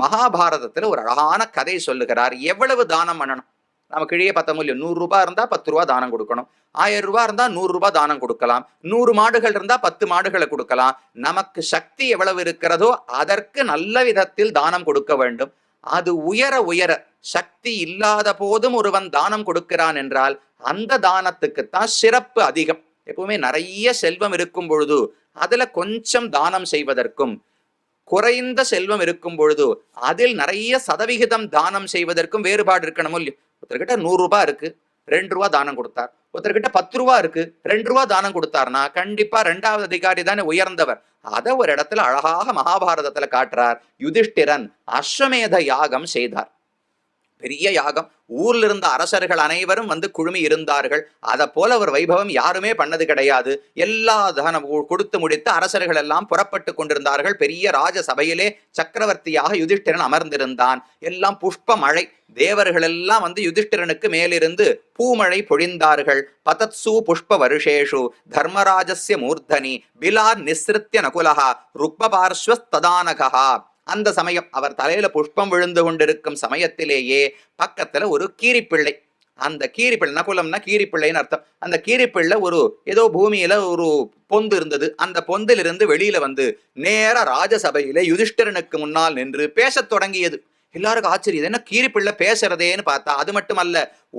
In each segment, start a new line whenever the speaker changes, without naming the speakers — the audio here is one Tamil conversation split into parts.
மகாபாரதத்துல ஒரு அழகான கதை சொல்லுகிறார். எவ்வளவு தானம் பண்ணணும்? நம்ம கீழே பத்த முடியும். 100 ரூபாய் இருந்தா 10 ரூபாய் தானம் கொடுக்கணும். 1000 ரூபாய் இருந்தா 100 ரூபாய் தானம் கொடுக்கலாம். 100 மாடுகள் இருந்தா 10 மாடுகளை கொடுக்கலாம். நமக்கு சக்தி எவ்வளவு இருக்கிறதோ அதற்கு நல்ல விதத்தில் தானம் கொடுக்க வேண்டும். அது உயர உயர சக்தி இல்லாத போதும் ஒருவன் தானம் கொடுக்கிறான் என்றால் அந்த தானத்துக்குத்தான் சிறப்பு அதிகம். எப்பவுமே நிறைய செல்வம் இருக்கும் பொழுது அதுல கொஞ்சம் தானம் செய்வதற்கும், குறைந்த செல்வம் இருக்கும் பொழுது அதில் நிறைய சதவிகிதம் தானம் செய்வதற்கும் வேறுபாடு இருக்கணும் இல்லையோ? ஒருத்தர்கிட்ட 100 ரூபாய் இருக்கு, 2 ரூபாய் தானம் கொடுத்தார். ஒருத்தர்கிட்ட 10 ரூபாய் இருக்கு, 2 ரூபாய் தானம் கொடுத்தார்னா கண்டிப்பா 2வது அதிகாரி தானே உயர்ந்தவர். அதை ஒரு இடத்துல அழகாக மகாபாரதத்துல காட்டுறார். யுதிஷ்டிரன் அஸ்வமேத யாகம் செய்தார். பெரிய யாகம். ஊர்ல இருந்த அரசர்கள் அனைவரும் வந்து குழுமி இருந்தார்கள். அதை போல ஒரு வைபவம் யாருமே பண்ணது கிடையாது. எல்லா தானம் கொடுத்து முடித்து அரசர்கள் எல்லாம் புறப்பட்டு கொண்டிருந்தார்கள். பெரிய ராஜ சபையிலே சக்கரவர்த்தியாக யுதிஷ்டிரன் அமர்ந்திருந்தான். எல்லாம் புஷ்ப மழை. தேவர்கள் எல்லாம் வந்து யுதிஷ்டிரனுக்கு மேலிருந்து பூமழை பொழிந்தார்கள். பதத்சு புஷ்ப வருஷேஷு தர்மராஜஸ்ய மூர்தனி பிலார் நிஸ்ருத்ய நகுலஹா ருக்மபார்ஸ்வஸ்ததானகா. அந்த சமயம் அவர் தலையில புஷ்பம் விழுந்து கொண்டிருக்கும் சமயத்திலேயே பக்கத்துல ஒரு கீரிப்பிள்ளை. அந்த கீரிப்பிள்ளை, நகுலம்னா கீரிப்பிள்ளைன்னு அர்த்தம். அந்த கீரிப்பிள்ளை ஒரு ஏதோ பூமியில ஒரு பொந்து இருந்தது. அந்த பொந்திலிருந்து வெளியில வந்து நேர ராஜசபையில யுதிஷ்டிரனுக்கு முன்னால் நின்று பேசத் தொடங்கியது. எல்லாருக்கும் ஆச்சரியம், என்ன கீரிப்பிள்ளை பேசுறதேன்னு பார்த்தா அது மட்டுமல்ல,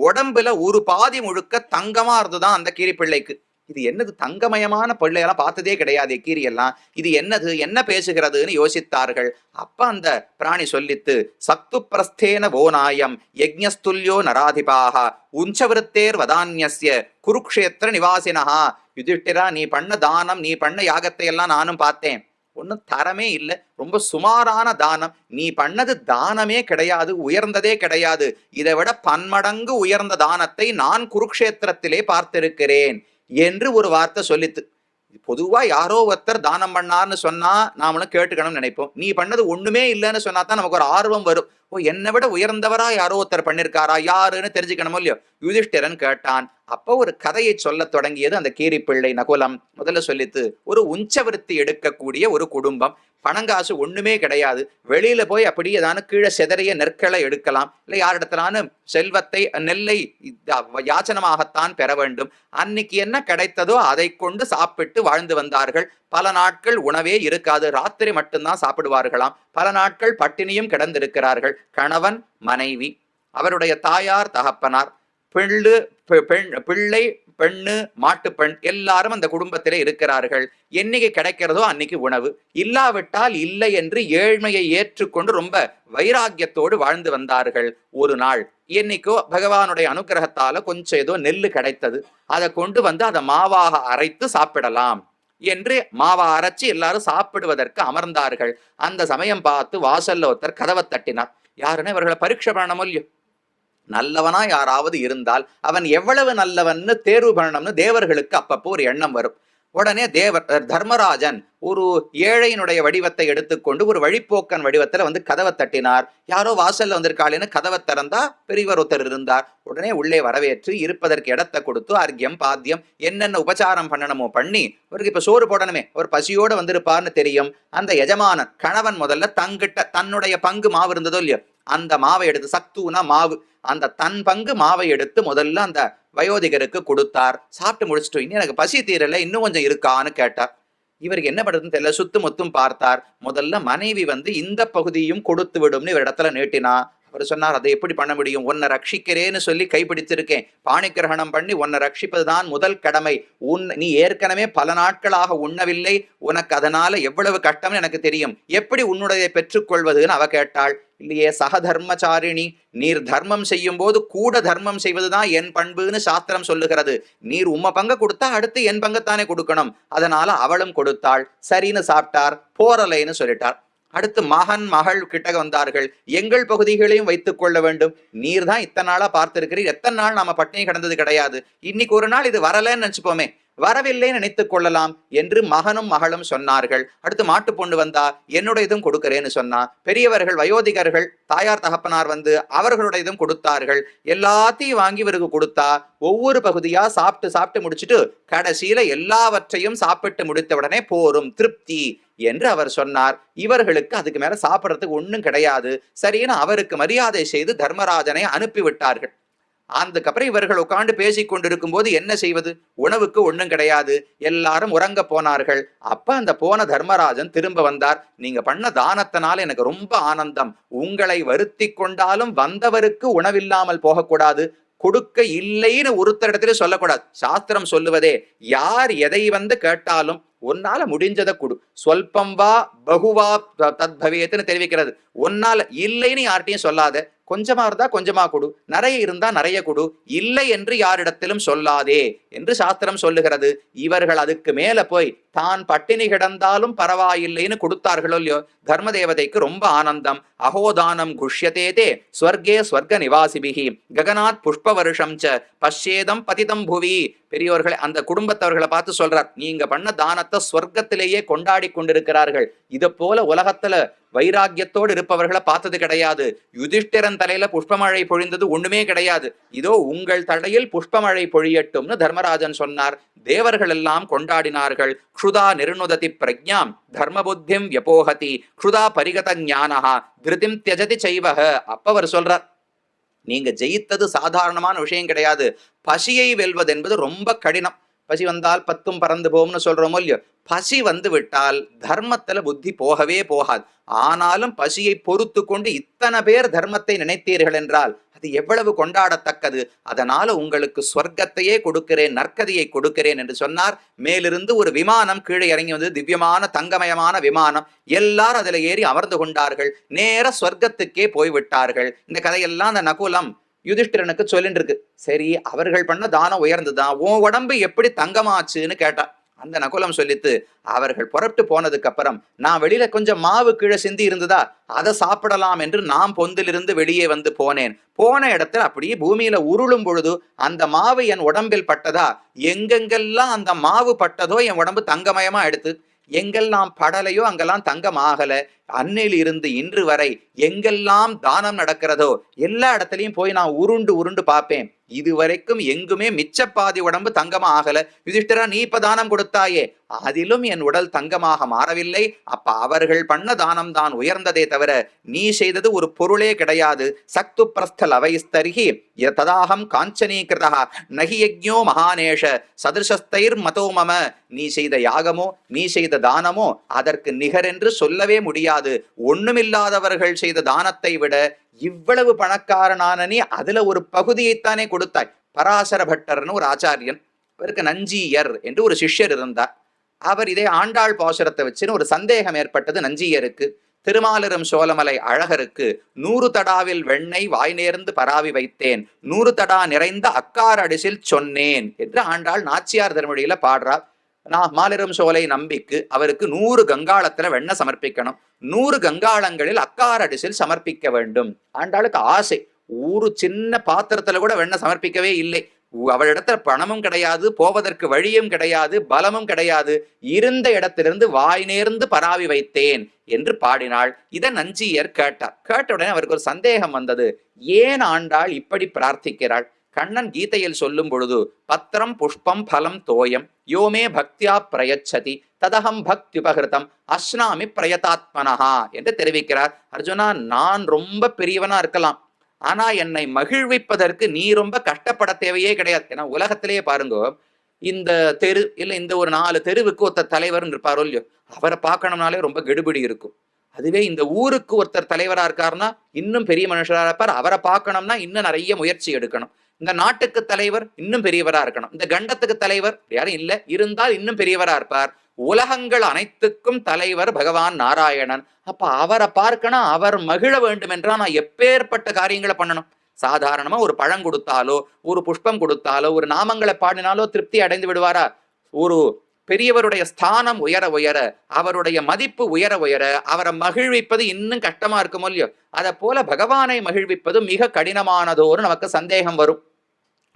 உடம்புல ஒரு பாதி முழுக்க தங்கமா இருந்துதான் அந்த கீரிப்பிள்ளைக்கு. இது என்னது, தங்கமயமான பிள்ளையெல்லாம் பார்த்ததே கிடையாது கீரி எல்லாம், இது என்னது, என்ன பேசுகிறதுன்னு யோசித்தார்கள். அப்ப அந்த பிராணி சொல்லித்து, சத்து பிரஸ்தேன ஓநாயம் யஜ்ஞஸ்துல்யோ நராதிபாக உஞ்சவிருத்தேர் வதான்யஸ்ய குருக்ஷேத்திர நிவாசினஹா. யுதிஷ்டிரா, நீ பண்ண தானம், நீ பண்ண யாகத்தை எல்லாம் நானும் பார்த்தேன். ஒன்னும் தரமே இல்லை, ரொம்ப சுமாரான தானம். நீ பண்ணது தானமே கிடையாது, உயர்ந்ததே கிடையாது. இதை விட பன்மடங்கு உயர்ந்த தானத்தை நான் குருக்ஷேத்திரத்திலே பார்த்திருக்கிறேன் என்று ஒரு வார்த்தை சொல்லித்து. பொதுவா யாரோ ஒருத்தர் தானம் பண்ணார்னு சொன்னா நாமளும் கேட்டுக்கணும்னு நினைப்போம். நீ பண்ணது ஒண்ணுமே இல்லைன்னு சொன்னா தான் நமக்கு ஒரு ஆர்வம் வரும். ஓ, என்னை விட உயர்ந்தவரா யாரோ ஒருத்தர் பண்ணிருக்காரா, யாருன்னு தெரிஞ்சுக்கணுமோ இல்லையோ. யுதிஷ்டிரன் கேட்டான். அப்போ ஒரு கதையை சொல்ல தொடங்கியது அந்த கீரிப்பிள்ளை. நகுலம் முதல்ல சொல்லித்து, ஒரு உஞ்சவிருத்தி எடுக்கக்கூடிய ஒரு குடும்பம், பணங்காசு ஒண்ணுமே கிடையாது. வெளியில போய் அப்படியே ஏதானு கீழே செதறிய நெற்களை எடுக்கலாம், இல்லை யாரிடத்திலான செல்வத்தை நெல்லை யாச்சனமாகத்தான் பெற வேண்டும். அன்னைக்கு என்ன கிடைத்ததோ அதை கொண்டு சாப்பிட்டு வாழ்ந்து வந்தார்கள். பல நாட்கள் உணவே இருக்காது, ராத்திரி மட்டும்தான் சாப்பிடுவார்களாம். பல நாட்கள் பட்டினியும் கிடந்திருக்கிறார்கள். கணவன், மனைவி, அவருடைய தாயார், தகப்பனார், பிள்ளை, பெண்ணு, மாட்டுப்பெண் எல்லாரும் அந்த குடும்பத்திலே இருக்கிறார்கள். என்னைக்கு கிடைக்கிறதோ அன்னைக்கு உணவு, இல்லாவிட்டால் இல்லை என்று ஏழ்மையை ஏற்றுக்கொண்டு ரொம்ப வைராக்கியத்தோடு வாழ்ந்து வந்தார்கள். ஒரு நாள் என்னைக்கோ பகவானுடைய அனுகிரகத்தால கொஞ்சம் ஏதோ நெல்லு கிடைத்தது. அதை கொண்டு வந்து அதை மாவாக அரைத்து சாப்பிடலாம் என்று மாவா அரைச்சு எல்லாரும் சாப்பிடுவதற்கு அமர்ந்தார்கள். அந்த சமயம் பார்த்து வாசல்ல ஒருத்தர் கதவை தட்டினார். யாருன்னா இவர்களை பரீட்சை பண்ணணும் இல்லையோ. நல்லவனா யாராவது இருந்தால் அவன் எவ்வளவு நல்லவன்னு தேர்வு பண்ணணும்னு தேவர்களுக்கு அப்பப்போ ஒரு எண்ணம் வரும். உடனே தர்மராஜன் ஒரு ஏழையினுடைய வடிவத்தை எடுத்துக்கொண்டு ஒரு வழிப்போக்கன் வடிவத்துல வந்து கதவை தட்டினார். யாரோ வாசல்ல வந்திருக்காளேன்னு கதவை திறந்தா பெரியவர் ஒருத்தர் இருந்தார். உடனே உள்ளே வரவேற்று இருப்பதற்கு இடத்தை கொடுத்து அர்க்கியம், பாத்தியம், என்னென்ன உபச்சாரம் பண்ணணுமோ பண்ணி, அவருக்கு இப்ப சோறு போடணுமே, ஒரு பசியோட வந்திருப்பார்னு தெரியும். அந்த எஜமானன் கணவன் முதல்ல தங்கிட்ட தன்னுடைய பங்கு மாவு இருந்ததோ இல்லையோ, அந்த மாவை எடுத்து, சத்துனா மாவு, அந்த தன் பங்கு மாவை எடுத்து முதல்ல அந்த வயோதிகருக்கு கொடுத்தார். சாப்பிட்டு முடிச்சுட்டு, இன்னும் எனக்கு பசி தீரல, இன்னும் கொஞ்சம் இருக்கான்னு கேட்டார். இவருக்கு என்ன பண்றதுன்னு தெரியல, சுத்து முத்தும் பார்த்தார். முதல்ல மனைவி வந்து இந்த பகுதியும் கொடுத்து விடும்னு இவர் இடத்துல நீட்டினா. அவர் சொன்னார், அதை எப்படி பண்ண முடியும், உன்னை ரட்சிக்கிறேன்னு சொல்லி கைப்பிடிச்சிருக்கேன், பாணி கிரகணம் பண்ணி உன்னை ரட்சிப்பதுதான் முதல் கடமை. நீ ஏற்கனவே பல நாட்களாக உண்ணவில்லை, உனக்கு அதனால எவ்வளவு கஷ்டம்னு எனக்கு தெரியும், எப்படி உன்னுடைய பெற்றுக்கொள்வதுன்னு அவ கேட்டாள். இல்லையே சகதர்மச்சாரிணி, நீர் தர்மம் செய்யும் போது கூட தர்மம் செய்வதுதான் என் பண்புன்னு சாஸ்திரம் சொல்லுகிறது. நீர் உம்ம பங்க கொடுத்தா அடுத்து என் பங்கத்தானே கொடுக்கணும். அதனால அவளும் கொடுத்தாள். சரின்னு சாப்பிட்டார். போரலைன்னு சொல்லிட்டார். அடுத்து மகன், மகள் கிட்ட வந்தார்கள். எங்கள் பகுதிகளையும் வைத்துக் கொள்ள வேண்டும், நீர் தான் இத்தனை நாளா பார்த்திருக்கிறீர், எத்தனை நாள் நாம பட்டினி கிடந்தது கிடையாது, இன்னைக்கு ஒரு நாள் இது வரலன்னு நினைச்சுப்போமே, வரவில்லை நினைத்துக் கொள்ளலாம் என்று மகனும் மகளும் சொன்னார்கள். அடுத்து மாட்டு பொண்ணு வந்தா என்னுடைய இதும் கொடுக்கிறேன்னு சொன்னா, பெரியவர்கள் வயோதிகர்கள் தாயார் தகப்பனார் வந்து அவர்களுடைய இதும் கொடுத்தார்கள். எல்லாத்தையும் வாங்கி இவருக்கு கொடுத்தா ஒவ்வொரு பகுதியா சாப்பிட்டு சாப்பிட்டு முடிச்சுட்டு கடைசியில எல்லாவற்றையும் சாப்பிட்டு முடித்த உடனே போரும் திருப்தி என்று அவர் சொன்னார். இவர்களுக்கு அதுக்கு மேல சாப்பிடறதுக்கு ஒண்ணும் கிடையாது. சரின்னு அவருக்கு மரியாதை செய்து தர்மராஜனை அனுப்பிவிட்டார்கள். அதுக்கப்புறம் இவர்கள் உட்காந்து பேசிக் கொண்டிருக்கும் போது என்ன செய்வது, உணவுக்கு ஒண்ணும் கிடையாது. எல்லாரும் உறங்க போனார்கள். அப்ப அந்த போன தர்மராஜன் திரும்ப வந்தார். நீங்க பண்ண தானத்தினால எனக்கு ரொம்ப ஆனந்தம். உங்களை வருத்தி கொண்டாலும் வந்தவருக்கு உணவில்லாமல் போகக்கூடாது, கொடுக்க இல்லைன்னு ஒருத்தரிடத்துல சொல்லக்கூடாது. சாஸ்திரம் சொல்லுவதே யார் எதை வந்து கேட்டாலும் உன்னால முடிஞ்சதை கொடு, சொல்பம் வா பகுவா தத்பவேத்துன்னு தெரிவிக்கிறது. உன்னால இல்லைன்னு யார்ட்டையும் சொல்லாத, கொஞ்சமா இருந்தா கொஞ்சமா கொடு, நிறைய இருந்தா நிறைய கொடு, இல்லை என்று யாரிடத்திலும் சொல்லாதே என்று சாஸ்திரம் சொல்லுகிறது. இவர்கள் அதுக்கு மேல போய் தான் பட்டினி கிடந்தாலும் பரவாயில்லைன்னு கொடுத்தார்களோ இல்லையோ, தர்ம தேவதைக்கு ரொம்ப ஆனந்தம். அகோதானம் குஷ்யதே ஸ்வர்கே ஸ்வர்க நிவாசிபிகி ககனாத் புஷ்ப வருஷம் ச பஷ்யேதம் பதிதம் புவி. பெரியோர்களை அந்த குடும்பத்தவர்களை பார்த்து சொல்றார், நீங்க பண்ண தானத்தை ஸ்வர்க்கத்திலேயே கொண்டாடி கொண்டிருக்கிறார்கள். இதை போல உலகத்துல வைராக்கியத்தோடு இருப்பவர்களை பார்த்தது கிடையாது. யுதிஷ்டிரன் தலையில புஷ்பமழை பொழிந்தது ஒண்ணுமே கிடையாது. இதோ உங்கள் தலையில் புஷ்பமழை பொழியட்டும்னு தர்மராஜன் சொன்னார். தேவர்கள் எல்லாம் கொண்டாடினார்கள். க்ஷுதா நிருணுததி பிரஜாம் தர்ம புத்திம் யபோஹதி க்ஷுதா பரிகத ஞானஹா திருதிம் தியஜதி செய்வக. அப்பவர் சொல்றார், நீங்க ஜெயித்தது சாதாரணமான விஷயம் கிடையாது. பசியை வெல்வது என்பது ரொம்ப கடினம். பசி வந்தால் பத்தும் பறந்து போகும்னு சொல்றோமோ இல்லையோ, பசி வந்து விட்டால் தர்மத்துல புத்தி போகவே போகாது. ஆனாலும் பசியை பொறுத்து கொண்டு இத்தனை பேர் தர்மத்தை நினைத்தீர்கள் என்றால் அது எவ்வளவு கொண்டாடத்தக்கது. அதனால உங்களுக்கு ஸ்வர்க்கத்தையே கொடுக்கிறேன், நற்கதியை கொடுக்கிறேன் என்று சொன்னார். மேலிருந்து ஒரு விமானம் கீழே இறங்கி வந்து திவ்யமான தங்கமயமான விமானம். எல்லாரும் அதுல ஏறி அமர்ந்து கொண்டார்கள். நேர ஸ்வர்க்கத்துக்கே போய்விட்டார்கள். இந்த கதையெல்லாம் அந்த நகுலம் யுதிஷ்டிரனுக்கு சொல்லிட்டு இருக்கு. சரி, அவர்கள் பண்ண தானம் உயர்ந்துதான், உன் உடம்பு எப்படி தங்கமாச்சுன்னு கேட்டா. அந்த நகுலம் சொல்லித்து, அவர்கள் புறப்பட்டு போனதுக்கு அப்புறம் நான் வெளியில கொஞ்சம் மாவு கீழே சிந்தி இருந்ததா, அதை சாப்பிடலாம் என்று நான் பொந்திலிருந்து வெளியே வந்து போனேன். போன இடத்துல அப்படியே பூமியில உருளும் பொழுது அந்த மாவு என் உடம்பில் பட்டதா, எங்கெங்கெல்லாம் அந்த மாவு பட்டதோ என் உடம்பு தங்கமயமா எடுத்து, எங்கெல்லாம் படலையோ அங்கெல்லாம் தங்கம் ஆகல. அன்னையில் இருந்து இன்று வரை எங்கெல்லாம் தானம் நடக்கிறதோ எல்லா இடத்துலையும் போய் நான் உருண்டு உருண்டு பார்ப்பேன். இதுவரைக்கும் எங்குமே மிச்சப்பாதி உடம்பு தங்கமா ஆகல. யுதிஷ்டிரா, நீ இப்ப தானம் கொடுத்தாயே, அதிலும் என் உடல் தங்கமாக மாறவில்லை. அப்ப அவர்கள் பண்ண தானம் தான் உயர்ந்ததே தவிர நீ செய்தது ஒரு பொருளே கிடையாது. சக்து பிரஸ்தல் அவைஸ்தரிகி ததாகம் காஞ்சனீகிருதா நகி யஜ்ஞோ மகானேஷ சதிருஷஸ்தைர் மதோ மம. நீ செய்த யாகமோ நீ செய்த தானமோ அதற்கு நிகரென்று சொல்லவே முடியாது. ஒண்ணுமில்லாதவர்கள் செய்த தானத்தை விட இவ்வளவு பணக்காரனான நீ அதுல ஒரு பகுதியைத்தானே கொடுத்தாய். பராசர பட்டர்னு ஒரு ஆச்சாரியன், அவருக்கு நஞ்சியர் என்று ஒரு சிஷ்யர் இருந்தார். அவர் இதே ஆண்டாள் பாசுரத்தை வச்சுன்னு ஒரு சந்தேகம் ஏற்பட்டது நஞ்சியருக்கு. திருமாலிரும் சோழமலை அழகருக்கு 100 தடாவில் வெண்ணெய் வாய் நேர்ந்து பராவி வைத்தேன், 100 தடா நிறைந்த அக்கார் அடிசில் சொன்னேன் என்று ஆண்டாள் நாச்சியார் திருமொழியில பாடுறார். நான் மாலிரும் சோலை நம்பிக்கு அவருக்கு 100 கங்காளத்துல வெண்ணெய் சமர்ப்பிக்கணும், 100 கங்காளங்களில் அக்கார் அடிசில் சமர்ப்பிக்க வேண்டும். ஆண்டாளுக்கு ஆசை. ஒரு சின்ன பாத்திரத்துல கூட வெண்ணெய் சமர்ப்பிக்கவே இல்லை. அவளிடத்துல பணமும் கிடையாது, போவதற்கு வழியும் கிடையாது, பலமும் கிடையாது. இருந்த இடத்திலிருந்து வாய் நேர்ந்து பராவி வைத்தேன் என்று பாடினாள். இதை நஞ்சியர் கேட்டார். கேட்ட உடனே அவருக்கு ஒரு சந்தேகம் வந்தது. ஏன் ஆண்டாள் இப்படி பிரார்த்திக்கிறாள்? கண்ணன் கீதையில் சொல்லும் பொழுது பத்திரம் புஷ்பம் பலம் தோயம் யோமே பக்தியா பிரயச்சதி ததகம் பக்தியுபகிருதம் அஸ்னாமி பிரயதாத்மனஹா என்று தெரிவிக்கிறார். அர்ஜுனா, நான் ரொம்ப பெரியவனா இருக்கலாம், ஆனா என்னை மகிழ்விப்பதற்கு நீ ரொம்ப கஷ்டப்பட தேவையே கிடையாது. ஏன்னா உலகத்திலேயே பாருங்க, இந்த தெரு இல்லை இந்த ஒரு 4 தெருவுக்கு ஒருத்தர் தலைவர்னு இருப்பாரோ இல்லையோ, அவரை பார்க்கணும்னாலே ரொம்ப கெடுபிடி இருக்கும். அதுவே இந்த ஊருக்கு ஒருத்தர் தலைவரா இருக்காருன்னா இன்னும் பெரிய மனுஷரா இருப்பார். அவரை பார்க்கணும்னா இன்னும் நிறைய முயற்சி எடுக்கணும். இந்த நாட்டுக்கு தலைவர் இன்னும் பெரியவரா இருக்கணும். இந்த கண்டத்துக்கு தலைவர் யாரும் இல்லை, இருந்தால் இன்னும் பெரியவரா இருப்பார். உலகங்கள் அனைத்துக்கும் தலைவர் பகவான் நாராயணன். அப்ப அவரை பார்க்கணும், அவர் மகிழ வேண்டும் என்றால் நான் எப்பேற்பட்ட காரியங்களை பண்ணணும். சாதாரணமா ஒரு பழம் கொடுத்தாலோ ஒரு புஷ்பம் கொடுத்தாலோ ஒரு நாமங்களை பாடினாலோ திருப்தி அடைந்து விடுவாரா? ஒரு பெரியவருடைய ஸ்தானம் உயர உயர அவருடைய மதிப்பு உயர உயர அவரை மகிழ்விப்பது இன்னும் கஷ்டமா இருக்குமோ இல்லையோ, அதை போல பகவானை மகிழ்விப்பது மிக கடினமானதோன்னு நமக்கு சந்தேகம் வரும்.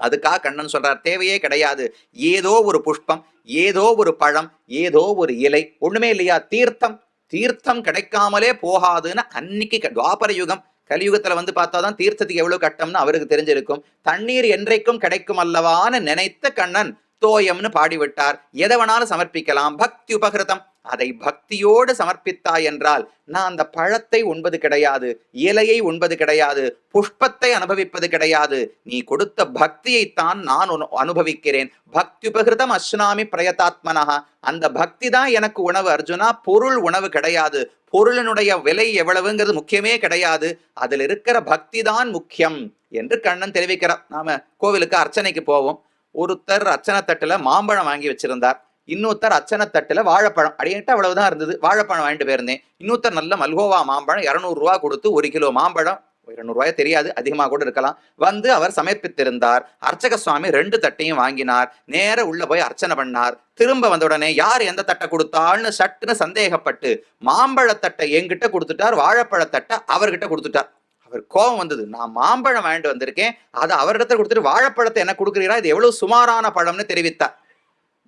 அதுக்காக கண்ணன் சொல்றார், தேவையே கிடையாது. ஏதோ ஒரு புஷ்பம், ஏதோ ஒரு பழம், ஏதோ ஒரு இலை, ஒண்ணுமே இல்லையா, தீர்த்தம், தீர்த்தம் கிடைக்காமலே போகாதுன்னு அன்னைக்கு துவாபர யுகம், கலியுகத்துல வந்து பார்த்தாதான் தீர்த்தத்துக்கு எவ்வளவு கட்டம்னு அவருக்கு தெரிஞ்சிருக்கும். தண்ணீர் என்றைக்கும் கிடைக்கும் அல்லவான்னு நினைத்த கண்ணன் தோயம்னு பாடிவிட்டார். எதை வேணாலும் சமர்ப்பிக்கலாம், பக்தி உபகிருதம். அதை பக்தியோடு சமர்ப்பித்தாய் என்றால் நான் அந்த பழத்தை உண்பது கிடையாது, இலையை உண்பது கிடையாது, புஷ்பத்தை அனுபவிப்பது கிடையாது, நீ கொடுத்த பக்தியைத்தான் நான் அனுபவிக்கிறேன். பக்தி உபகிருதம் அஸ்னாமி பிரயதாத்மனஹா. அந்த பக்தி தான் எனக்கு உணவு அர்ஜுனா, பொருள் உணவு கிடையாது. பொருளினுடைய விலை எவ்வளவுங்கிறது முக்கியமே கிடையாது, அதில் இருக்கிற பக்தி தான் முக்கியம் என்று கண்ணன் தெரிவிக்கிறார். நாம கோவிலுக்கு அர்ச்சனைக்கு போவோம். ஒருத்தர் அர்ச்சனை தட்டுல மாம்பழம் வாங்கி வச்சிருந்தார், இன்னொருத்தர் அச்சனை தட்டுல வாழைப்பழம். அடிக்கிட்ட அவ்வளவுதான் இருந்தது, வாழைப்பழம் வாங்கிட்டு போயிருந்தேன். இன்னொருத்தர் நல்ல மல்கோவா மாம்பழம் 200 ரூபா கொடுத்து 1 கிலோ மாம்பழம், 200 ரூபாய் தெரியாது, அதிகமாக கூட இருக்கலாம், வந்து அவர் சமர்ப்பித்திருந்தார். அர்ச்சக சுவாமி 2 தட்டையும் வாங்கினார், நேர உள்ள போய் அர்ச்சனை பண்ணார். திரும்ப வந்த உடனே யார் எந்த தட்டை கொடுத்தாள்னு சட்டுன்னு சந்தேகப்பட்டு மாம்பழத்தட்டை என்கிட்ட கொடுத்துட்டார், வாழைப்பழத்தட்டை அவர்கிட்ட கொடுத்துட்டார். அவர் கோபம் வந்தது, நான் மாம்பழம் வாங்கிட்டு வந்திருக்கேன், அதை அவரிடத்துல கொடுத்துட்டு வாழைப்பழத்தை என்ன கொடுக்குறீரா, இது எவ்வளவு சுமாரான பழம்னு தெரிவித்தார்.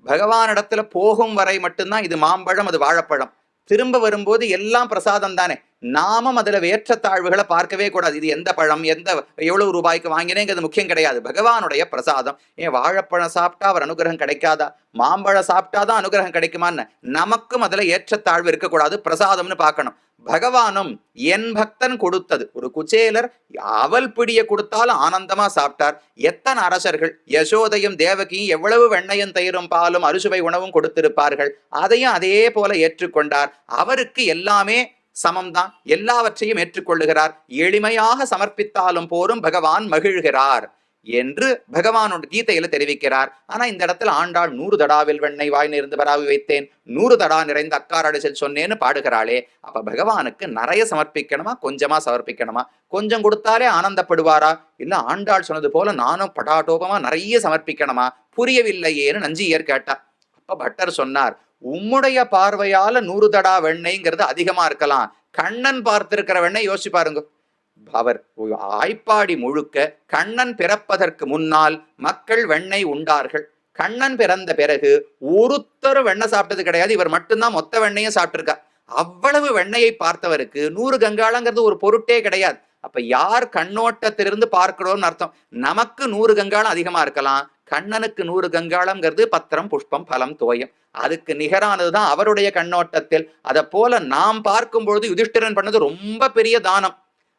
பகவானிடத்துல போகும் வரை மட்டும்தான் இது மாம்பழம், அது வாழைப்பழம். திரும்ப வரும்போது எல்லாம் பிரசாதம் தானே. நாமும் அதுல ஏற்றத்தாழ்வுகளை பார்க்கவே கூடாது. இது எந்த பழம், எந்த எவ்வளவு ரூபாய்க்கு வாங்கினேங்கிறது முக்கியம் கிடையாது, பகவானுடைய பிரசாதம். ஏன் வாழைப்பழம் சாப்பிட்டா அவர் அனுகிரகம் கிடைக்காதா, மாம்பழம் சாப்பிட்டாதான் அனுகிரகம் கிடைக்குமான்னு நமக்கும் அதுல ஏற்றத்தாழ்வு இருக்கக்கூடாது, பிரசாதம்னு பார்க்கணும். பகவானும் என் பக்தன் கொடுத்தது, ஒரு குச்சேலர் அவல் பிடிய கொடுத்தாலும் ஆனந்தமா சாப்பிட்டார். எத்தனை அரசர்கள் யசோதையும் தேவகியும் எவ்வளவு வெண்ணையும் தயிரும் பாலும் அறுசுவை உணவும் கொடுத்திருப்பார்கள், அதையும் அதே போல ஏற்றுக்கொண்டார். அவருக்கு எல்லாமே சமம்தான், எல்லாவற்றையும் ஏற்றுக்கொள்ளுகிறார். எளிமையாக சமர்ப்பித்தாலும் போரும் பகவான் மகிழ்கிறார் என்று பகவானோட கீதையில தெரிவிக்கிறார். ஆனா இந்த இடத்துல ஆண்டாள் 100 தடாவில் வெண்ணெய் வாய் நேர்ந்து பராவி வைத்தேன், 100 தடா நிறைந்த அக்காரடிசல் சொன்னேன்னு பாடுகிறாளே. அப்ப பகவானுக்கு நிறைய சமர்ப்பிக்கணுமா, கொஞ்சமா சமர்ப்பிக்கணுமா? கொஞ்சம் கொடுத்தாலே ஆனந்தப்படுவாரா, இல்ல ஆண்டாள் சொன்னது போல நானும் படாட்டோபமா நிறைய சமர்ப்பிக்கணுமா? புரியவில்லையேன்னு நஞ்சியர் கேட்டார். அப்ப பட்டர் சொன்னார், உம்முடைய பார்வையால 100 தடா வெண்ணெய்ங்கிறது அதிகமா இருக்கலாம், கண்ணன் பார்த்திருக்கிற வெண்ணெய் யோசிச்சு பாருங்க. அவர் ஆய்ப்பாடி முழுக்க கண்ணன் பிறப்பதற்கு முன்னால் மக்கள் வெண்ணெய் உண்டார்கள். கண்ணன் பிறந்த பிறகு ஒருத்தரும் வெண்ணெய் சாப்பிட்டது கிடையாது, இவர் மட்டும்தான் மொத்த வெண்ணையும் சாப்பிட்டிருக்கார். அவ்வளவு வெண்ணையை பார்த்தவருக்கு 100 கங்காளங்கிறது ஒரு பொருட்டே கிடையாது. அப்ப யார் கண்ணோட்டத்திலிருந்து பார்க்கிறோம்னு அர்த்தம். நமக்கு 100 கங்காளம் அதிகமா இருக்கலாம், கண்ணனுக்கு 100 கங்காளம்ங்கிறது பத்திரம் புஷ்பம் பலம் தோயம், அதுக்கு நிகரானதுதான் அவருடைய கண்ணோட்டத்தில். அதை போல நாம் பார்க்கும் பொழுது யுதிஷ்டிரன் பண்ணது ரொம்ப பெரிய தானம்,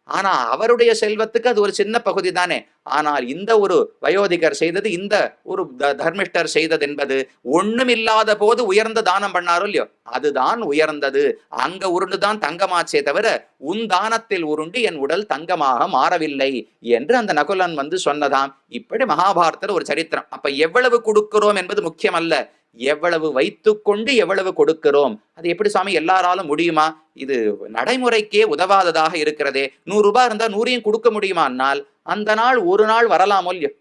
ஆனா அவருடைய செல்வத்துக்கு அது ஒரு சின்ன பகுதி தானே. ஆனால் இந்த ஒரு வயோதிகர் செய்தது, இந்த ஒரு தர்மிஷ்டர் செய்தது என்பது ஒண்ணுமில்லாத போது உயர்ந்த தானம் பண்ணாரோ இல்லையோ, அதுதான் உயர்ந்தது. அங்க உருண்டுதான் தங்கமாச்சே தவிர உன் தானத்தில் உருண்டு என் உடல் தங்கமாக மாறவில்லை என்று அந்த நகுலன் வந்து சொன்னதாம். இப்படி மகாபாரதத்தில் ஒரு சரித்திரம். அப்ப எவ்வளவு கொடுக்கிறோம் என்பது முக்கியம் அல்ல, எவ்வளவு வைத்துக்கொண்டு எவ்வளவு கொடுக்கிறோம். அது எப்படி சுவாமி எல்லாராலும் முடியுமா? இது நடைமுறைக்கே உதவாததாக இருக்கிறதே. 100 ரூபாய் இருந்தா 100ஐயும் கொடுக்க முடியுமானால் அந்த நாள் ஒரு நாள் வரலாமோ இல்லையோ.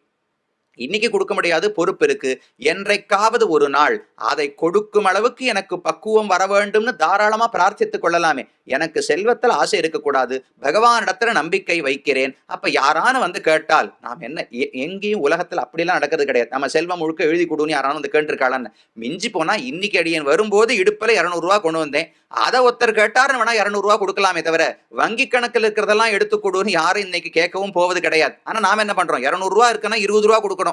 இன்னைக்கு கொடுக்க முடியாது, பொறுப்பு இருக்கு. என்றைக்காவது ஒரு நாள் அதை கொடுக்கும் அளவுக்கு எனக்கு பக்குவம் வர வேண்டும்னு தாராளமா பிரார்த்தித்துக் கொள்ளலாமே. எனக்கு செல்வத்தில் ஆசை இருக்கக்கூடாது, பகவானிடத்துல நம்பிக்கை வைக்கிறேன். அப்ப யாரான வந்து கேட்டால் நாம் என்ன, எங்கேயும் உலகத்துல அப்படிலாம் நடக்கிறது கிடையாது. நம்ம செல்வம் முழுக்க எழுதி கொடுன்னு யாரானு வந்து கேட்டிருக்காளான்னு. மிஞ்சி போனா இன்னைக்கு அடியன் வரும்போது இடுப்புல 200 ரூபா கொண்டு வந்தேன், அதை ஒருத்தர் கேட்டாருன்னு வேணா 200 ரூபா கொடுக்கலாமே தவிர வங்கி கணக்கில் இருக்கிறதெல்லாம் எடுத்து கொடுன்னு யாரும் இன்னைக்கு கேட்கவும் போவது கிடையாது. ஆனா நாம என்ன பண்றோம், 200 ரூபா இருக்குன்னா 20 ரூபா கொடுக்கணும்.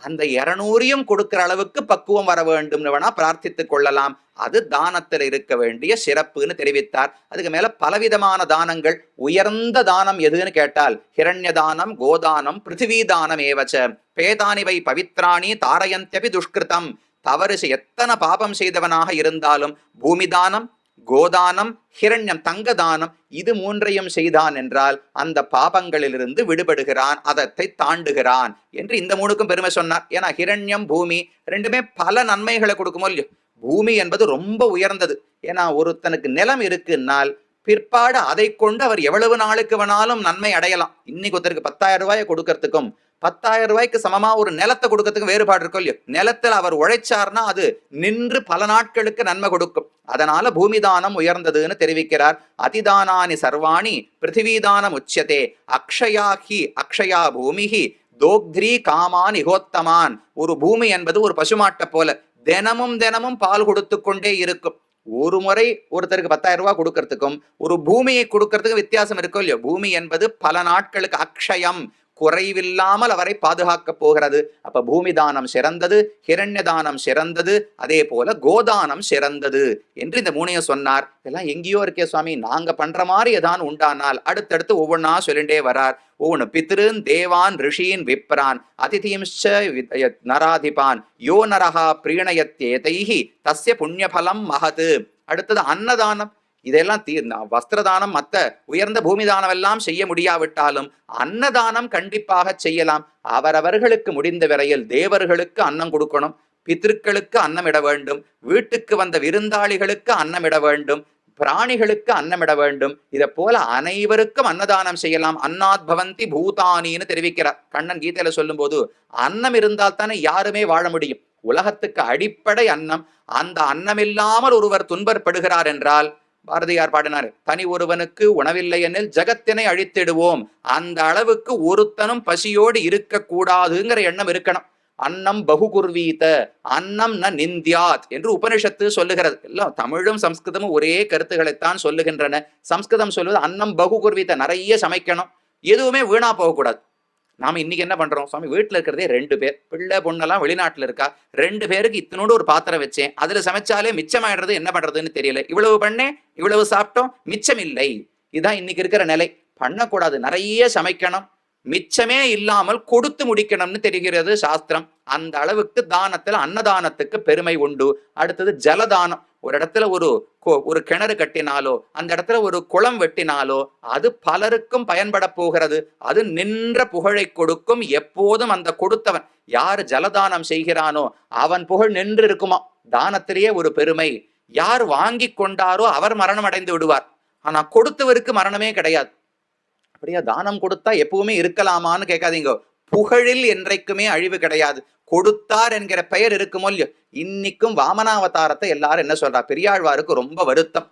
அந்த 200ஐயும் கொடுக்கிற அளவுக்கு பக்குவம் வர வேண்டும்னு வேணா பிரார்த்தித்துக் கொள்ளலாம். அது தானத்தில் இருக்க வேண்டிய சிறப்புன்னு தெரிவித்தார். அதுக்கு மேல பலவிதமான தானங்கள். உயர்ந்த தானம் எதுன்னு கேட்டால் ஹிரண்ய தானம், கோதானம், பிருத்திவி தானம் ஏவச்ச பேதானிவை பவித்ராணி தாரயந்தியபி துஷ்கிருதம். தவறு எத்தனை பாபம் செய்தவனாக இருந்தாலும் பூமி தானம், கோதானம், ஹிரண்யம் தங்க தானம், இது 3ஐயும் செய்தான் என்றால் அந்த பாபங்களிலிருந்து விடுபடுகிறான், அதத்தை தாண்டுகிறான் என்று இந்த 3க்கும் பெருமை சொன்னார். ஏன்னா ஹிரண்யம் பூமி ரெண்டுமே பல நன்மைகளை கொடுக்குமோ இல்லையோ. பூமி என்பது ரொம்ப உயர்ந்தது. ஏன்னா ஒருத்தனுக்கு நிலம் இருக்குன்னால் பிற்பாடு அதை கொண்டு அவர் எவ்வளவு நாளுக்கு வேணாலும் நன்மை அடையலாம். இன்னைக்கு ஒருத்தருக்கு 10,000 ரூபாயை கொடுக்கறதுக்கும் 10,000 ரூபாய்க்கு சமமா ஒரு நிலத்தை கொடுக்கறதுக்கு வேறுபாடு இருக்கும் இல்லையோ. நிலத்தில் அவர் உழைச்சார்னா அது நின்று பல நாட்களுக்கு நன்மை கொடுக்கும். அதனால பூமிதானம் உயர்ந்ததுன்னு தெரிவிக்கிறார். அதிதானானி சர்வாணி பிருத்திவிதானம் உச்சதே அக்ஷயாஹி அக்ஷயா பூமிஹி தோக்திரி காமான் இகோத்தமான். ஒரு பூமி என்பது ஒரு பசுமாட்டை போல தினமும் தினமும் பால் கொடுத்து கொண்டே இருக்கும். ஒரு முறை ஒருத்தருக்கு 10,000 ரூபாய் கொடுக்கறதுக்கும் ஒரு பூமியை கொடுக்கறதுக்கும் வித்தியாசம் இருக்கும் இல்லையோ. பூமி என்பது பல நாட்களுக்கு அக்ஷயம், குறைவில்லாமல் அவரை பாதுகாக்க போகிறது. அப்ப பூமி தானம் சிறந்தது, ஹிரண்ய தானம் சிறந்தது, அதே போல கோதானம் சிறந்தது என்று இந்த மூணையும் சொன்னார். இதெல்லாம் எங்கேயோ இருக்கே சுவாமி, நாங்க பண்ற மாதிரி ஏதான் உண்டானால் அடுத்தடுத்து ஒவ்வொன்னா சொல்லிண்டே வரார். ஒவ்வொன்று பித்ருன் தேவான் ரிஷீன் விப்ரான் அதிதீம்ச்ச நராதிபான் யோ நரஹா பிரீணயத்யேதைஹி தஸ்ய புண்ணியபலம் மகது. அடுத்தது அன்னதானம். இதெல்லாம் வஸ்திரதானம் மற்ற உயர்ந்த பூமி தானம் எல்லாம் செய்ய முடியாவிட்டாலும் அன்னதானம் கண்டிப்பாக செய்யலாம். அவரவர்களுக்கு முடிந்த வரையில் தேவர்களுக்கு அன்னம் கொடுக்கணும், பித்திருக்களுக்கு அன்னமிட வேண்டும், வீட்டுக்கு வந்த விருந்தாளிகளுக்கு அன்னமிட வேண்டும், பிராணிகளுக்கு அன்னமிட வேண்டும். இதை போல அனைவருக்கும் அன்னதானம் செய்யலாம். அன்னாத் பவந்தி பூதானின்னு தெரிவிக்கிறார் கண்ணன் கீதையில சொல்லும் போது. அன்னம் இருந்தால் தானே யாருமே வாழ முடியும். உலகத்துக்கு அடிப்படை அன்னம். அந்த அன்னமில்லாமல் ஒருவர் துன்பப்படுகிறார் என்றால், பாரதியார் பாடினார், தனி ஒருவனுக்கு உணவில்லை எனில் ஜகத்தினை அழித்திடுவோம். அந்த அளவுக்கு ஒருத்தனும் பசியோடு இருக்க கூடாதுங்கிற எண்ணம் இருக்கணும். அன்னம் பகுகுர்வீத அன்னம் ந நிந்தியாத் என்று உபனிஷத்து சொல்லுகிறது. எல்லாம் தமிழும் சம்ஸ்கிருதமும் ஒரே கருத்துக்களைத்தான் சொல்லுகின்றன. சம்ஸ்கிருதம் சொல்லுவது அன்னம் பகுகுர்வீத, நிறைய சமைக்கணும், எதுவுமே வீணா போகக்கூடாது. நாம இன்னைக்கு என்ன பண்றோம் சுவாமி, வீட்டுல இருக்கிறதே 2 பேர், பிள்ளை பொண்ணெல்லாம் வெளிநாட்டுல இருக்கா, 2 பேருக்கு இத்தனோடு ஒரு பாத்திரம் வச்சேன், அதுல சமைச்சாலே மிச்சமாயிடுறது, என்ன பண்றதுன்னு தெரியல, இவ்வளவு பண்ணேன் இவ்வளவு சாப்பிட்டோம் மிச்சம் இல்லை. இதுதான் இன்னைக்கு இருக்கிற நிலை. பண்ணக்கூடாது, நிறைய சமைக்கணும், மிச்சமே இல்லாமல் கொடுத்து முடிக்கணும்னு தெரிகிறது சாஸ்திரம். அந்த அளவுக்கு தானத்துல அன்னதானத்துக்கு பெருமை உண்டு. அடுத்தது ஜலதானம். ஒரு இடத்துல ஒரு கிணறு கட்டினாலோ, அந்த இடத்துல ஒரு குளம் வெட்டினாலோ அது பலருக்கும் பயன்பட போகிறது. அது நின்ற புகழை கொடுக்கும். எப்போதும் அந்த கொடுத்தவன் யார் ஜலதானம் செய்கிறானோ அவன் புகழ் நின்று இருக்குமா. தானத்திலேயே ஒரு பெருமை. யார் வாங்கி கொண்டாரோ அவர் மரணம் அடைந்து விடுவார். ஆனா கொடுத்தவருக்கு மரணமே கிடையாது. அப்படியா, தானம் கொடுத்தா எப்பவுமே இருக்கலாமான்னு கேட்காதீங்க. புகழில் என்றைக்குமே அழிவு கிடையாது. கொடுத்தார் என்கிற பெயர் இருக்குமோ இல்லையோ. இன்னைக்கும் வாமனாவதாரத்தை எல்லாரும் என்ன சொல்றா, பெரியாழ்வாருக்கு ரொம்ப வருத்தம்.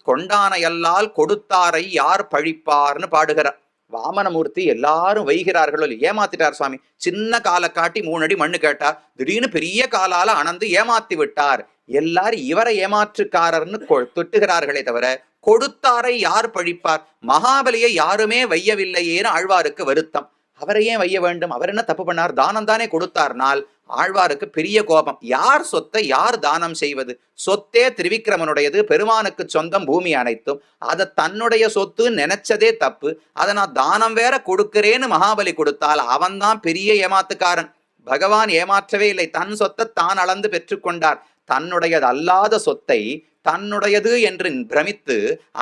கொண்டான எல்லால் கொடுத்தாரை யார் பழிப்பார்னு பாடுகிறார். வாமனமூர்த்தி எல்லாரும் வைகிறார்களோ இல்லையோ, ஏமாத்திட்டார் சுவாமி. சின்ன காலை காட்டி 3 அடி மண்ணு கேட்டார், திடீர்னு பெரிய காலால அணந்து ஏமாத்தி விட்டார். எல்லாரும் இவரை ஏமாற்றுக்காரர்னு தொட்டுகிறார்களே தவிர கொடுத்தாரை யார் பழிப்பார். மகாபலியை யாருமே வையவில்லையேன்னு ஆழ்வாருக்கு வருத்தம். அவரை ஏன் வைய வேண்டும், அவர் என்ன தப்பு பண்ணார், தானம் தானே கொடுத்தார்னால் ஆழ்வாருக்கு பெரிய கோபம். யார் சொத்தை யார் தானம் செய்வது? சொத்தே திரிவிக்ரமனுடையது, பெருமானுக்கு சொந்தம் பூமி அனைத்தும். அதை தன்னுடைய சொத்து நினைச்சதே தப்பு. அதை நான் தானம் வேற கொடுக்கிறேன்னு மகாபலி கொடுத்தால் அவன்தான் பெரிய ஏமாத்துக்காரன். பகவான் ஏமாற்றவே இல்லை, தன் சொத்தை தான் அளந்து பெற்றுக்கொண்டார். தன்னுடையது அல்லாத சொத்தை தன்னுடையது என்று பிரமித்து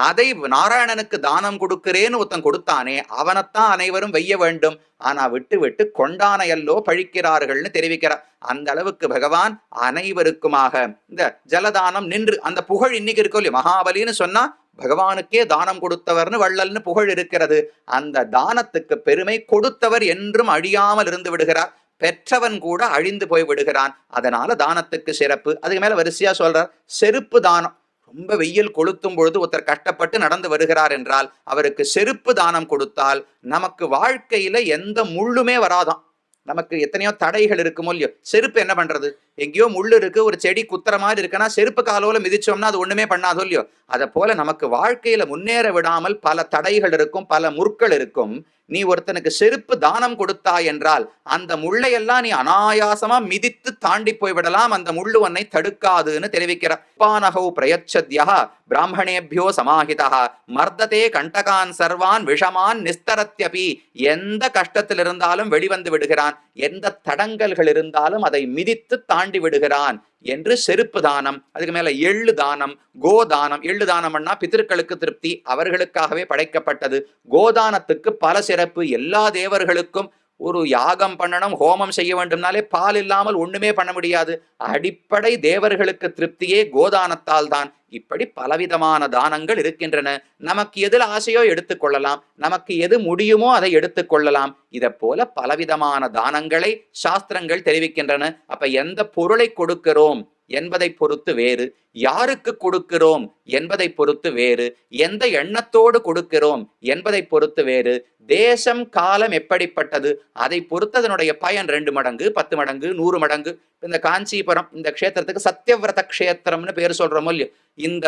அதை நாராயணனுக்கு தானம் கொடுக்கிறேன்னு ஒருத்தன் கொடுத்தானே அவனைத்தான் அனைவரும் வைய வேண்டும். ஆனா விட்டு விட்டு கொண்டானையல்லோ பழிக்கிறார்கள்னு தெரிவிக்கிறார். அந்த அளவுக்கு பகவான் அனைவருக்குமாக இந்த ஜலதானம் நின்று அந்த புகழ் இன்னைக்கு இருக்கோ இல்லையா. மகாபலின்னு சொன்னா பகவானுக்கே தானம் கொடுத்தவர்னு வள்ளல்னு புகழ் இருக்கிறது. அந்த தானத்துக்கு பெருமை. கொடுத்தவர் என்றும் அழியாமல் இருந்து விடுகிறார், பெற்றவன் கூட அழிந்து போய் விடுகிறான். அதனால தானத்துக்கு சிறப்பு. அதுக்கு மேல வரிசையா சொல்றார், செருப்பு தானம். ரொம்ப வெயில் கொளுத்தும் பொழுது ஒருத்தர் கஷ்டப்பட்டு நடந்து வருகிறார் என்றால் அவருக்கு செருப்பு தானம் கொடுத்தால் நமக்கு வாழ்க்கையில எந்த முள்ளுமே வராதான். நமக்கு எத்தனையோ தடைகள் இருக்குமோ இல்லையோ. செருப்பு என்ன பண்றது, எங்கேயோ முள்ளு இருக்கு, ஒரு செடி குத்துற மாதிரி இருக்குன்னா செருப்பு காலோல மிதிச்சோம்னா அது ஒண்ணுமே பண்ணாதோ இல்லையோ. அதை போல நமக்கு வாழ்க்கையில முன்னேற விடாமல் பல தடைகள் இருக்கும், பல முற்கள் இருக்கும். நீ ஒருத்தனுக்கு செருப்பு தானம் கொடுத்தாய் என்றால் அந்த முள்ளையெல்லாம் நீ அனாயாசமா மிதித்து தாண்டி போய்விடலாம், அந்த முள்ளு உன்னை தடுக்காதுன்னு தெரிவிக்கிற. பானகௌ பிரயச்சத்யா பிராமணேபியோ சமாஹிதா மர்ததே கண்டகான் சர்வான் விஷமான் நிஸ்தரத்யபி. எந்த கஷ்டத்தில் இருந்தாலும் வெளிவந்து விடுகிறான், எந்த தடங்கல்கள் இருந்தாலும் அதை மிதித்து தாண்டி விடுகிறான் என்று செருப்பு தானம். அதுக்கு மேல எள்ளு தானம், கோதானம். எள்ளு தானம்னா பித்திருக்களுக்கு திருப்தி, அவர்களுக்காகவே படைக்கப்பட்டது. கோதானத்துக்கு பல சிறப்பு. எல்லா தேவர்களுக்கும் ஒரு யாகம் பண்ணணும், ஹோமம் செய்ய வேண்டும்னாலே பால் இல்லாமல் ஒண்ணுமே பண்ண முடியாது. அடிப்படை தேவர்களுக்கு திருப்தியே கோதானத்தால் தான். இப்படி பலவிதமான தானங்கள் இருக்கின்றன. நமக்கு எதில் ஆசையோ எடுத்துக்கொள்ளலாம், நமக்கு எது முடியுமோ அதை எடுத்துக்கொள்ளலாம். இதை போல பலவிதமான தானங்களை சாஸ்திரங்கள் தெரிவிக்கின்றன. அப்ப எந்த பொருளை கொடுக்கிறோம், என்பதை பொறுத்து வேறு, யாருக்கு கொடுக்கிறோம் என்பதை பொறுத்து வேறு, எந்த எண்ணத்தோடு கொடுக்கிறோம் என்பதை பொறுத்து வேறு, தேசம் காலம் எப்படிப்பட்டது அதை பொறுத்து அதனுடைய பயன் 2 மடங்கு 10 மடங்கு 100 மடங்கு. இந்த காஞ்சிபுரம் இந்த க்ஷேத்திரத்துக்கு சத்தியவிரத க்ஷேத்திரம்னு பேர் சொல்றோம் இல்லையோ, இந்த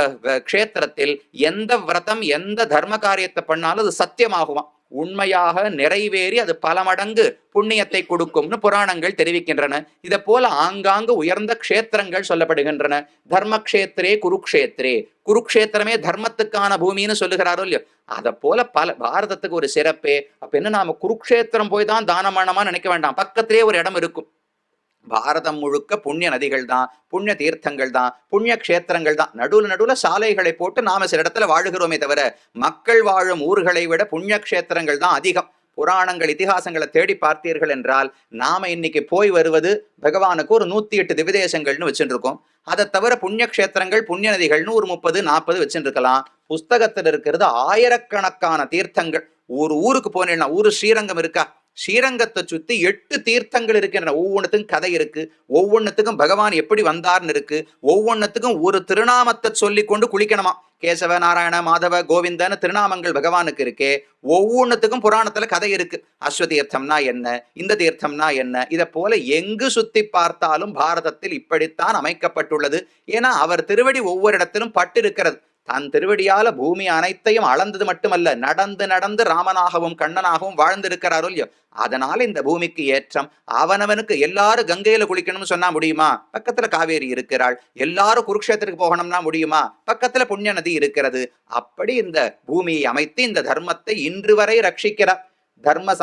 க்ஷேத்திரத்தில் எந்த விரதம் எந்த தர்ம காரியத்தை பண்ணாலும் அது சத்தியமாகுமா, உண்மையாக நிறைவேறி அது பல மடங்கு புண்ணியத்தை கொடுக்கும்னு புராணங்கள் தெரிவிக்கின்றன. இதை போல ஆங்காங்கு உயர்ந்த க்ஷேத்திரங்கள் சொல்லப்படுகின்றன. தர்மக்ஷேத்திரே குருக்ஷேத்திரே, குருக்ஷேத்திரமே தர்மத்துக்கான பூமின்னு சொல்லுகிறாரோ இல்லையோ, அதை போல பல பாரதத்துக்கு ஒரு சிறப்பே. அப்ப என்ன, நாம குருக்ஷேத்திரம் போய் தான் தானமானமா நினைக்க வேண்டாம், பக்கத்திலே ஒரு இடம் இருக்கும். பாரதம் முழுக்க புண்ணிய நதிகள் தான், புண்ணிய தீர்த்தங்கள் தான், புண்ணிய கஷேத்திரங்கள் தான். நடுவுல சாலைகளை போட்டு நாம சில இடத்துல வாழுகிறோமே தவிர மக்கள் வாழும் ஊர்களை விட புண்ணிய கஷேத்திரங்கள் தான் அதிகம். புராணங்கள் இதிகாசங்களை தேடி பார்த்தீர்கள் என்றால் நாம இன்னைக்கு போய் வருவது பகவானுக்கு ஒரு 108 திவ்யதேசங்கள்னு வச்சுட்டு இருக்கோம். அதை தவிர புண்ணிய கஷேத்திரங்கள் புண்ணிய நதிகள்னு ஒரு 30-40 வச்சுட்டு இருக்கலாம். புஸ்தகத்தில் இருக்கிறது ஆயிரக்கணக்கான தீர்த்தங்கள். ஒரு ஊருக்கு போனேன்னா, ஊரு ஸ்ரீரங்கம் இருக்கா, ஸ்ரீரங்கத்தை சுத்தி 8 தீர்த்தங்கள் இருக்கின்றன. ஒவ்வொன்றுத்துக்கும் கதை இருக்கு, ஒவ்வொன்றுத்துக்கும் பகவான் எப்படி வந்தார்னு இருக்கு, ஒவ்வொன்றுத்துக்கும் ஒரு திருநாமத்தை சொல்லி கொண்டு குளிக்கணுமா. கேசவ நாராயண மாதவ கோவிந்தன்னு திருநாமங்கள் பகவானுக்கு இருக்கே, ஒவ்வொன்றுத்துக்கும் புராணத்துல கதை இருக்கு. அஸ்வதீர்த்தம்னா என்ன, இந்த தீர்த்தம்னா என்ன, இதை போல எங்கு சுத்தி பார்த்தாலும் பாரதத்தில் இப்படித்தான் அமைக்கப்பட்டுள்ளது. ஏன்னா அவர் திருவடி ஒவ்வொரு இடத்திலும் பட்டு இருக்கிறது. தன் திருவடியால பூமி அனைத்தையும் அளந்தது மட்டுமல்ல, நடந்து நடந்து ராமனாகவும் கண்ணனாகவும் வாழ்ந்திருக்கிறாரோ இல்லையோ, அதனால இந்த பூமிக்கு ஏற்றம். அவனவனுக்கு எல்லாரும் கங்கையில குளிக்கணும்னு சொன்னா முடியுமா, பக்கத்துல காவேரி இருக்கிறாள். எல்லாரும் குருக்ஷேத்திரத்துக்கு போகணும்னா முடியுமா, பக்கத்துல புண்ணிய நதி இருக்கிறது. அப்படி இந்த பூமியை அமைத்து இந்த தர்மத்தை இன்று வரை ரட்சிக்கிறார். தர்ம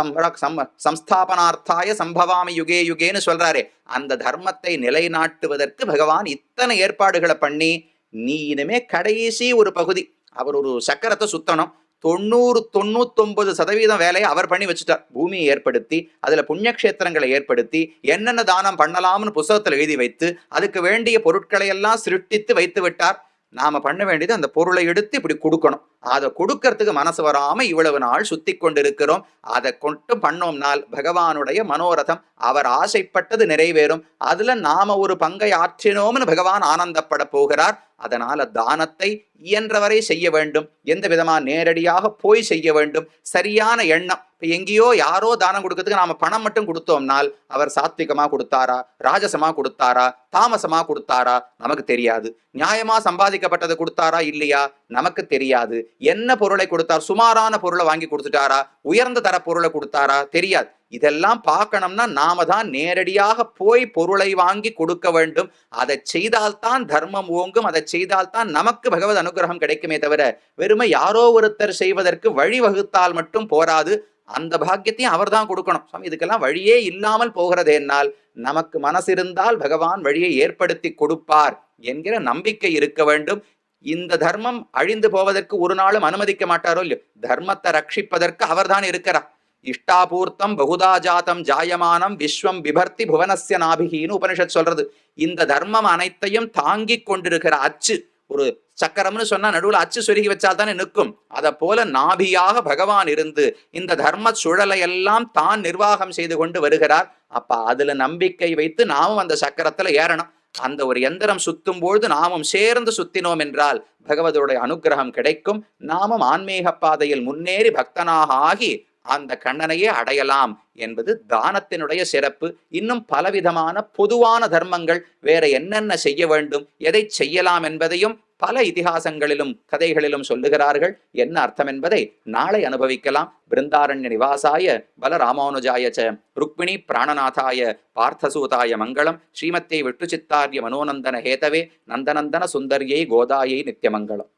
சம்ஸ்தாபனார்த்தாய சம்பவாமி யுகே யுகேன்னு சொல்றாரே, அந்த தர்மத்தை நிலைநாட்டுவதற்கு பகவான் இத்தனை ஏற்பாடுகளை பண்ணி, நீ இனிமே கடைசி ஒரு பகுதி, அவர் ஒரு சக்கரத்தை சுத்தணும், 90-99% வேலையை அவர் பண்ணி வச்சுட்டார். பூமியை ஏற்படுத்தி அதுல புண்ணியக்ஷேத்திரங்களை ஏற்படுத்தி என்னென்ன தானம் பண்ணலாம்னு புஸ்தகத்துல எழுதி வைத்து அதுக்கு வேண்டிய பொருட்களை எல்லாம் சிருஷ்டித்து வைத்து விட்டார். நாம பண்ண வேண்டியது அந்த பொருளை எடுத்து இப்படி கொடுக்கணும். அதை கொடுக்கறதுக்கு மனசு வராம இவ்வளவு நாள் சுத்தி கொண்டிருக்கிறோம். அதை கொண்டு பண்ணோம்னால் பகவானுடைய மனோரதம், அவர் ஆசைப்பட்டது நிறைவேறும். அதுல நாம ஒரு பங்கை ஆற்றினோம்னு பகவான் ஆனந்தப்பட போகிறார். அதனால தானத்தை இயன்றவரை செய்ய வேண்டும். எந்த விதமா நேரடியாக போய் செய்ய வேண்டும். சரியான எண்ணம். இப்ப எங்கேயோ யாரோ தானம் கொடுக்கறதுக்கு நாம பணம் மட்டும் கொடுத்தோம்னால் அவர் சாத்விகமா கொடுத்தாரா, ராஜசமா கொடுத்தாரா, தாமசமா கொடுத்தாரா நமக்கு தெரியாது. நியாயமா சம்பாதிக்கப்பட்டதை கொடுத்தாரா இல்லையா நமக்கு தெரியாது. என்ன பொருளை கொடுத்தார், சுமாரான பொருளை வாங்கி கொடுத்துட்டாரா, உயர்ந்த தர பொருளை கொடுத்தாரா தெரியாது. இதெல்லாம் பார்க்கணும்னா நாம தான் நேரடியாக போய் பொருளை வாங்கி கொடுக்க வேண்டும். அதை செய்தால்தான் தர்மம் ஓங்கும். அதை செய்தால்தான் நமக்கு பகவத் அனுகிரகம் கிடைக்குமே தவிர வெறுமை யாரோ ஒருத்தர் செய்வதற்கு வழி வகுத்தால் மட்டும் போராது. அந்த பாக்கியத்தையும் அவர் தான் கொடுக்கணும். சுவாமி, இதுக்கெல்லாம் வழியே இல்லாமல் போகிறது என்னால் நமக்கு மனசு இருந்தால் பகவான் வழியை ஏற்படுத்தி கொடுப்பார் என்கிற நம்பிக்கை இருக்க வேண்டும். இந்த தர்மம் அழிந்து போவதற்கு ஒரு நாளும் அனுமதிக்க மாட்டாரோ இல்லையோ, தர்மத்தை ரட்சிப்பதற்கு அவர் தான் இருக்கிறார். இஷ்டாபூர்த்தம் பகுதா ஜாத்தம் ஜாயமானம் விஸ்வம் பிபர்த்தி புவனஸ்ய நாபிகின்னு உபனிஷத் சொல்றது. இந்த தர்மம் அனைத்தையும் தாங்கி கொண்டிருக்கிற அச்சு, ஒரு சக்கரம்னு சொன்னா நடுவுல அச்சு சொருகி வச்சா தானே நிற்கும். அதை போல நாபியாக பகவான் இருந்து இந்த தர்ம சுழலை எல்லாம் தான் நிர்வாகம் செய்து கொண்டு வருகிறார். அப்ப அதுல நம்பிக்கை வைத்து நாமும் அந்த சக்கரத்துல ஏறணும். அந்த ஒரு எந்திரம் சுத்தும் பொழுது நாமும் சேர்ந்து சுத்தினோம் என்றால் பகவதுடைய அனுகிரகம் கிடைக்கும். நாமும் ஆன்மீக பாதையில் முன்னேறி பக்தனாக ஆகி அந்த கண்ணனையே அடையலாம் என்பது தானத்தினுடைய சிறப்பு. இன்னும் பலவிதமான பொதுவான தர்மங்கள் வேற என்னென்ன செய்ய வேண்டும், எதை செய்யலாம் என்பதையும் பல இதிகாசங்களிலும் கதைகளிலும் சொல்லுகிறார்கள். என்ன அர்த்தம் என்பதை நாளை அனுபவிக்கலாம். பிருந்தாரண்ய நிவாசாய பலராமானுஜாய ச ருக்மிணி பிராணநாதாய பார்த்தசூதாய மங்களம். ஸ்ரீமத்தே விட்டுச்சித்தார்ய மனோநந்தன ஹேதவே நந்தநந்தன சுந்தர்யை கோதாயை நித்தியமங்கலம்.